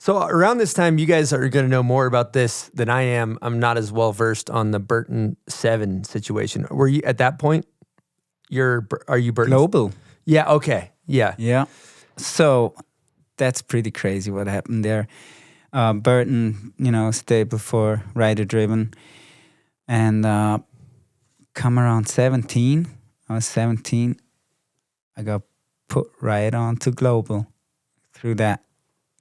So around this time, you guys are going to know more about this than I am. I'm not as well versed on the Burton 7 situation. Were you at that point? Are you Burton? Global. Yeah. Okay. Yeah. Yeah. So that's pretty crazy what happened there. Burton, stable for rider driven, and come around 17. I was 17. I got put right on to global through that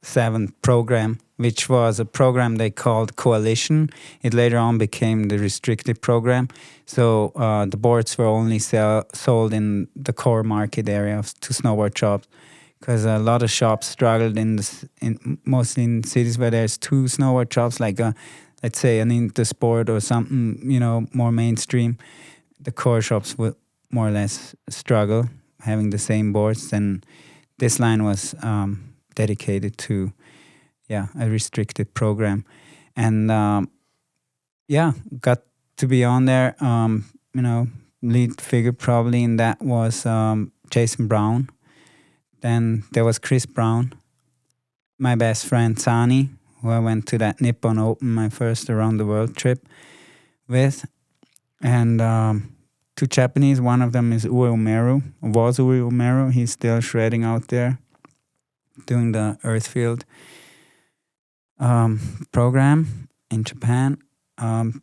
7 program, which was a program they called Coalition. It later on became the restricted program. So the boards were only sold in the core market area to snowboard shops, because a lot of shops struggled mostly in cities where there's 2 snowboard shops, like let's say an Intersport or something, more mainstream. The core shops would more or less struggle having the same boards, and this line was dedicated to a restricted program. And got to be on there. Lead figure probably in that was Jason Brown. Then there was Chris Brown, my best friend Sani, who I went to that Nippon Open, my first around the world trip with, and 2 Japanese. One of them is was Ue Umeru. He's still shredding out there, doing the Earthfield program in Japan.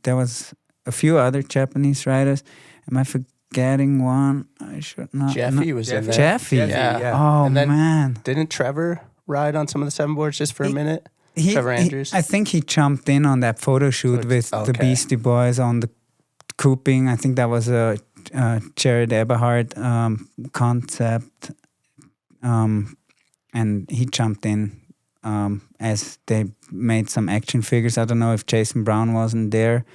There was a few other Japanese riders. Am I forgetting one? I should not. Jeffy was in there. Jeffy. Yeah. Oh, and then, man. Didn't Trevor ride on some of the 7 boards just for a minute? Trevor Andrews? I think he jumped in on that photo shoot with the Beastie Boys on the cooping. I think that was a Jared Eberhard concept. And he jumped in as they made some action figures. I don't know if Jason Brown wasn't there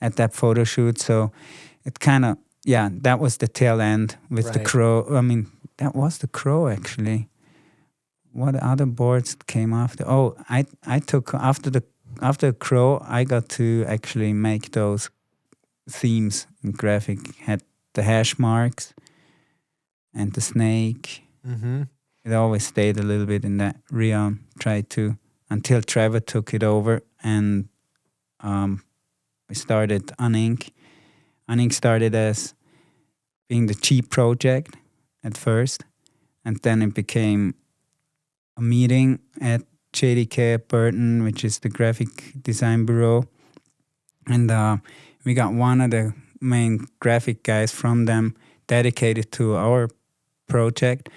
at that photo shoot. So it kind of, that was the tail end with the Crow. I mean, that was the Crow, actually. What other boards came after? Oh, I took, after Crow, I got to actually make those themes in graphic. Had the hash marks and the snake. Mm-hmm. It always stayed a little bit in that realm. Tried to, until Trevor took it over, and we started Unink. Unink started as being the cheap project at first, and then it became a meeting at JDK at Burton, which is the graphic design bureau, and we got one of the main graphic guys from them dedicated to our project,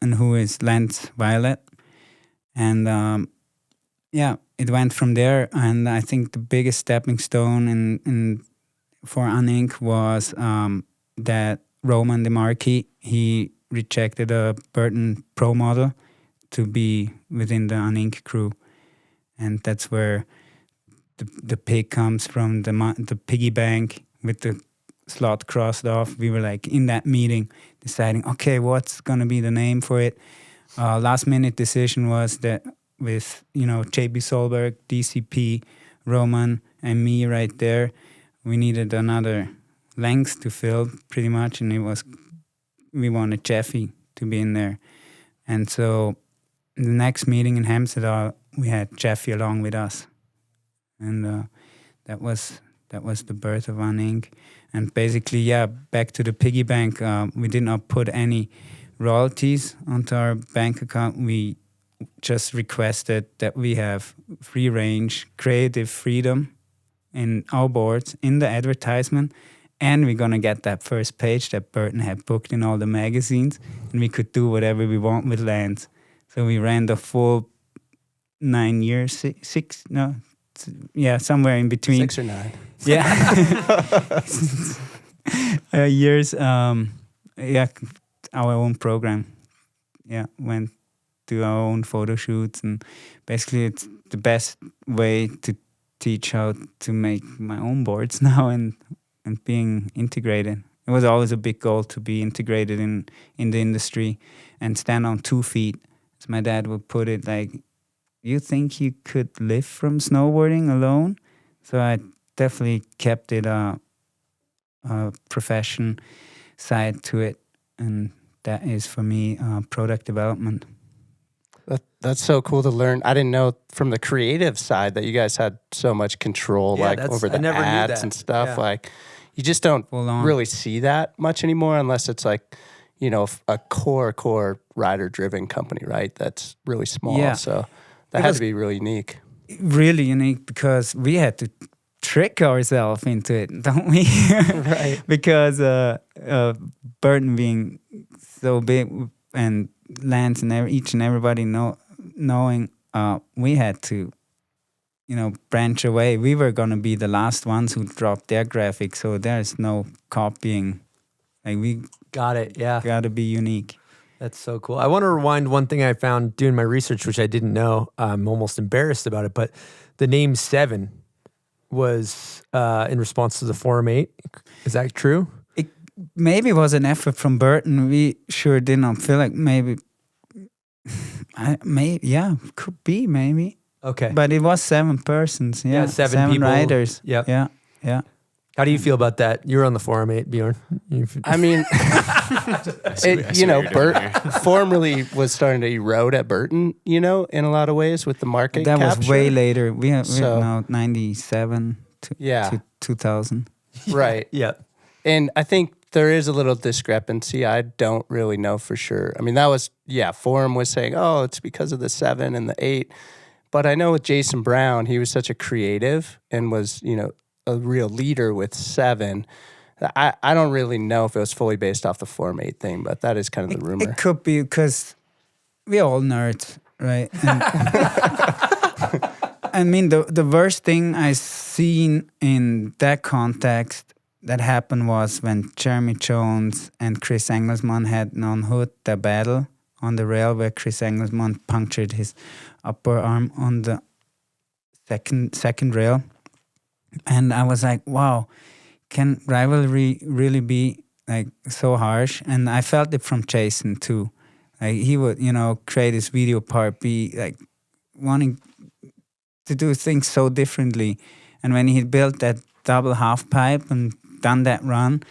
who is Lance Violet. And it went from there. And I think the biggest stepping stone for Unink was that Roman DeMarchi, he rejected a Burton Pro model to be within the Unink crew. And that's where the pig comes from, the piggy bank with the slot crossed off. We were like in that meeting deciding, okay, what's going to be the name for it? Last minute decision was that with, JB Solberg, DCP, Roman, and me right there, we needed another length to fill pretty much. And we wanted Jeffy to be in there. And so in the next meeting in Hemsedal, we had Jeffy along with us. And that was the birth of Unink. And basically, back to the piggy bank, we did not put any royalties onto our bank account. We just requested that we have free range, creative freedom in our boards, in the advertisement, and we're going to get that first page that Burton had booked in all the magazines, and we could do whatever we want with Lance. So we ran the full 9 years, somewhere in between. 6 or 9. Yeah. Years, our own program. Went to our own photo shoots, and basically it's the best way to teach how to make my own boards now and being integrated. It was always a big goal to be integrated in the industry and stand on 2 feet. As my dad would put it, like, you think you could live from snowboarding alone? So I definitely kept it a profession side to it, and that is for me product development. That's so cool to learn. I didn't know from the creative side that you guys had so much control, like over the ads and stuff. Yeah. Like, you just don't really see that much anymore unless it's like, you know, a core rider-driven company, right? That's really small. Yeah. So that had to be really unique. Really unique because we had to trick ourselves into it, don't we? Right. Because Burton being so big and Lance and each and everybody knowing, we had to, you know, branch away. We were gonna be the last ones who dropped their graphics, so there's no copying. Like, we got it. Yeah, gotta be unique. That's so cool. I want to rewind one thing I found doing my research, which I didn't know. I'm almost embarrassed about it, but the name 7 was in response to the Forum 8. Is that true? It maybe was an effort from Burton. We sure did not feel like maybe. Could be maybe. Okay. But it was 7 persons. Yeah, 7 people. riders. Yep. Yeah. How do you feel about that? You were on the Forum 8, Bjorn. I mean, Forum really was starting to erode at Burton, you know, in a lot of ways with the market That capture. was way later. We have now 97 to 2000. Right. Yeah. And I think there is a little discrepancy. I don't really know for sure. I mean, that was, Forum was saying, oh, it's because of the 7 and the 8. But I know with Jason Brown, he was such a creative and was, you know, a real leader with 7. I don't really know if it was fully based off the Forum 8 thing, but that is kind of the rumor. It could be because we're all nerds, right? And I mean, the worst thing I seen in that context that happened was when Jeremy Jones and Chris Engelsmann had on Hood the battle on the rail where Chris Engelsmann punctured his upper arm on the second rail. And I was like, wow, can rivalry really be like so harsh? And I felt it from Jason too. Like, he would, you know, create his video part, be like wanting to do things so differently. And when he built that double half pipe and done that run,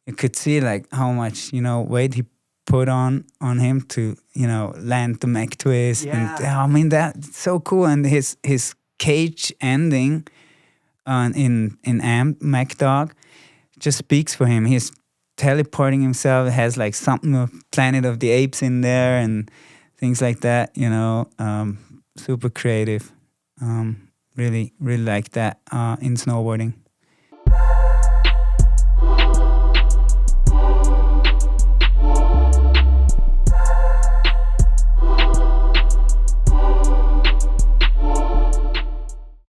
you could see like how much, you know, weight he put on him to, you know, land the mech twist. Yeah. And I mean, that's so cool. And his cage ending in Mech Dog just speaks for him. He's teleporting himself, has like something of Planet of the Apes in there and things like that, you know. Super creative. Really like that in snowboarding.